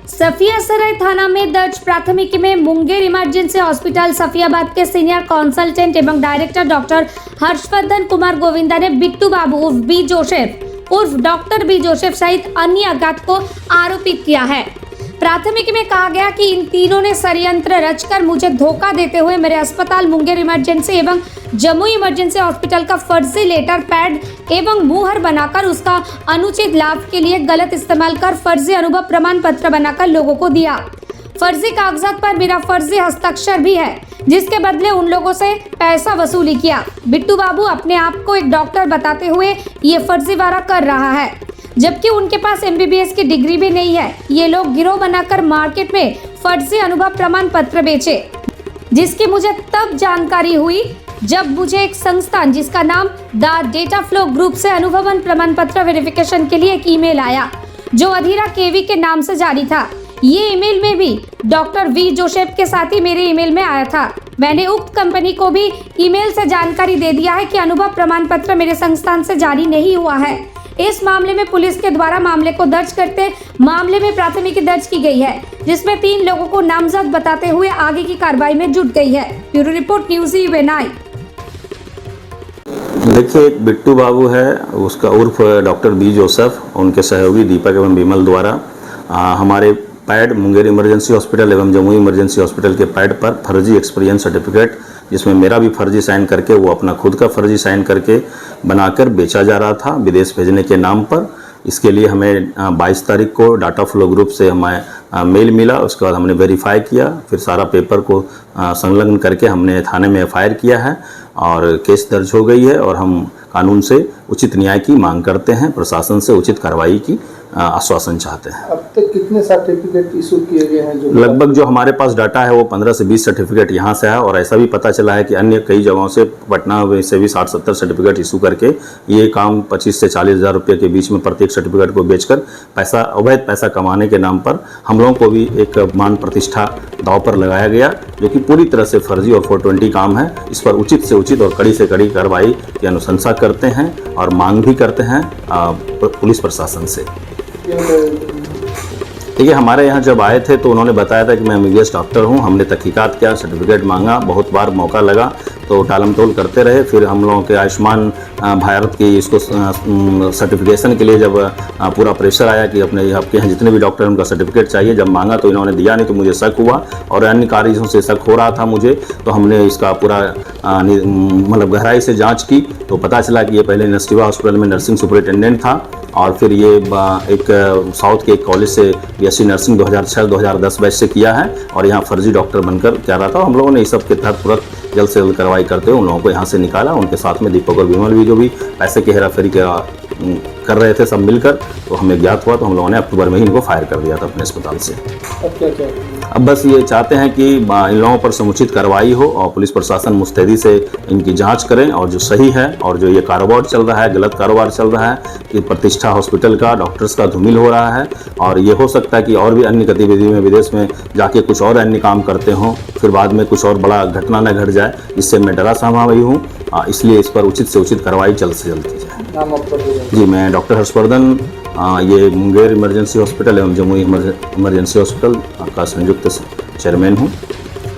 सफियासराय थाना में दर्ज प्राथमिकी में मुंगेर इमरजेंसी हॉस्पिटल सफियाबाद के सीनियर कंसल्टेंट एवं डायरेक्टर डॉक्टर हर्षवर्धन कुमार गोविंदा ने बिट्टू बाबू उर्फ बी जोसेफ उर्फ डॉक्टर बी जोसेफ सहित अन्य अज्ञात को आरोपित किया है। प्राथमिकी में कहा गया कि इन तीनों ने षड्यंत्र रचकर मुझे धोखा देते हुए मेरे अस्पताल मुंगेर इमरजेंसी एवं जमुई इमरजेंसी हॉस्पिटल का फर्जी लेटर पैड एवं मुहर बनाकर उसका अनुचित लाभ के लिए गलत इस्तेमाल कर फर्जी अनुभव प्रमाण पत्र बनाकर लोगों को दिया। फर्जी कागजात पर मेरा फर्जी हस्ताक्षर भी है, जिसके बदले उन लोगों से पैसा वसूली किया। बिट्टू बाबू अपने आप को एक डॉक्टर बताते हुए ये फर्जीवाड़ा कर रहा है, जबकि उनके पास MBBS की डिग्री भी नहीं है। ये लोग गिरोह बनाकर मार्केट में फर्जी अनुभव प्रमाण पत्र बेचे, जिसकी मुझे तब जानकारी हुई जब मुझे एक संस्थान जिसका नाम द डेटा फ्लो ग्रुप से अनुभवन प्रमाण पत्र वेरिफिकेशन के लिए एक ईमेल आया, जो अधीरा केवी के नाम से जारी था। ये ईमेल में भी डॉक्टर वी जोसेफ के साथ ही मेरे ईमेल में आया था। मैंने उक्त कंपनी को भी ईमेल से जानकारी दे दिया है कि अनुभव प्रमाण पत्र मेरे संस्थान से जारी नहीं हुआ है। इस मामले में पुलिस के द्वारा मामले को दर्ज करते मामले में प्राथमिकी दर्ज की गई है, जिसमें 3 लोगों को नामजद बताते हुए आगे की कार्रवाई में जुट गई है। Bureau report news EVN। देखिए, एक बिट्टू बाबू है, उसका उर्फ डॉक्टर बी जोसेफ, उनके सहयोगी दीपक एवं विमल द्वारा हमारे पैड मुंगेर इमरजेंसी हॉस्पिटल एवं जमुई इमरजेंसी हॉस्पिटल के पैड पर फर्जी एक्सपीरियंस सर्टिफिकेट, जिसमें मेरा भी फर्जी साइन करके वो अपना खुद का फर्जी साइन करके बनाकर बेचा जा रहा था विदेश भेजने के नाम पर। इसके लिए हमें 22 तारीख को डाटा फ्लो ग्रुप से हमें मेल मिला। उसके बाद हमने वेरीफाई किया, फिर सारा पेपर को संलग्न करके हमने थाने में FIR किया है और केस दर्ज हो गई है। और हम कानून से उचित न्याय की मांग करते हैं, प्रशासन से उचित कार्रवाई की आश्वासन चाहते हैं। अब तक कितने सर्टिफिकेट इशू किए गए हैं? लगभग जो हमारे पास डाटा है वो 15 से 20 सर्टिफिकेट यहाँ से है, और ऐसा भी पता चला है कि अन्य कई जगहों से पटना से भी 60-70 सर्टिफिकेट इशू करके ये काम 25 से 40 हज़ार रुपये के बीच में प्रत्येक सर्टिफिकेट को बेचकर पैसा, अवैध पैसा कमाने के नाम पर हम लोगों को भी एक मान प्रतिष्ठा दांव पर लगाया गया, जो कि पूरी तरह से फर्जी और 420 काम है। इस पर उचित से उचित और कड़ी से कड़ी कार्रवाई की अनुशंसा करते हैं और मांग भी करते हैं पुलिस प्रशासन से। देखिए, हमारे यहाँ जब आए थे तो उन्होंने बताया था कि मैं MBBS डॉक्टर हूँ। हमने तहकीकात किया, सर्टिफिकेट मांगा, बहुत बार मौका लगा तो टालम टोल करते रहे। फिर हम लोगों के आयुष्मान भारत की इसको सर्टिफिकेशन के लिए जब पूरा प्रेशर आया कि अपने आपके यहाँ जितने भी डॉक्टर हैं उनका सर्टिफिकेट चाहिए, जब मांगा तो इन्होंने दिया नहीं, तो मुझे शक हुआ और अन्य कारणों से शक हो रहा था मुझे, तो हमने इसका पूरा मतलब गहराई से जाँच की तो पता चला कि ये पहले नस्टिवा हॉस्पिटल में नर्सिंग सुपरिटेंडेंट था और फिर ये एक साउथ के एक कॉलेज से BSc नर्सिंग 2006-2010 बैच से किया है और यहाँ फर्जी डॉक्टर बनकर क्या रहा था। हम लोगों ने इस सब के तहत तुरंत जल्द से जल्द कार्रवाई करते हुए उन लोगों को यहाँ से निकाला। उनके साथ में दीपक और विमल भी जो भी पैसे की हेराफेरी कर रहे थे सब मिलकर, तो हमें ज्ञात हुआ तो हम लोगों ने अक्टूबर में ही इनको फायर कर दिया था अपने अस्पताल से। अब बस ये चाहते हैं कि इन लोगों पर समुचित कार्रवाई हो और पुलिस प्रशासन मुस्तैदी से इनकी जांच करें और जो सही है और जो ये कारोबार चल रहा है, गलत कारोबार चल रहा है कि प्रतिष्ठा हॉस्पिटल का, डॉक्टर्स का धूमिल हो रहा है और ये हो सकता है कि और भी अन्य गतिविधि में विदेश में जाके कुछ और अन्य काम करते हों, फिर बाद में कुछ और बड़ा घटना न घट जाए, इससे मैं डरा सहमा हुई हूँ। इसलिए इस पर उचित से उचित कार्रवाई जल्द से जल्द की जाए। जी, मैं डॉक्टर हर्षवर्धन, ये मुंगेर इमरजेंसी हॉस्पिटल एवं जमुई इमरजेंसी हॉस्पिटल का संयुक्त चेयरमैन हूँ।